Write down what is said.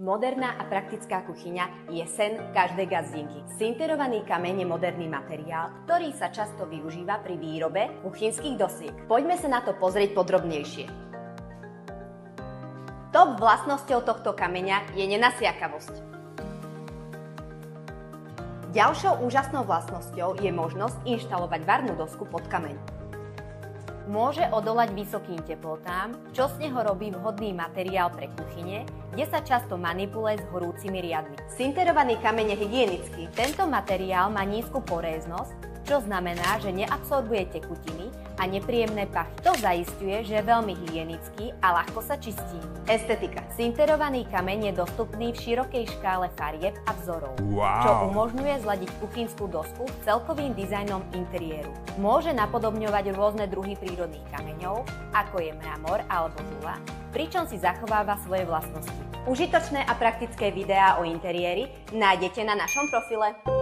Moderná a praktická kuchyňa je sen každej gazdinky. Sinterovaný kameň je moderný materiál, ktorý sa často využíva pri výrobe kuchynských dosiek. Poďme sa na to pozrieť podrobnejšie. Top vlastnosťou tohto kameňa je nenasiakavosť. Ďalšou úžasnou vlastnosťou je možnosť inštalovať varnú dosku pod kameň. Môže odolať vysokým teplotám, čo z neho robí vhodný materiál pre kuchyne, kde sa často manipuluje s horúcimi riadmi. Sinterovaný kameň je hygienický. Tento materiál má nízku poréznosť, čo znamená, že neabsorbuje tekutiny a nepríjemné pachy. To zaisťuje, že je veľmi hygienický a ľahko sa čistí. Estetika. Sinterovaný kameň je dostupný v širokej škále farieb a vzorov, čo umožňuje zladiť kuchynskú dosku s celkovým dizajnom interiéru. Môže napodobňovať rôzne druhy prírodných kameňov, ako je mramor alebo žula, pričom si zachováva svoje vlastnosti. Užitočné a praktické videá o interiéri nájdete na našom profile.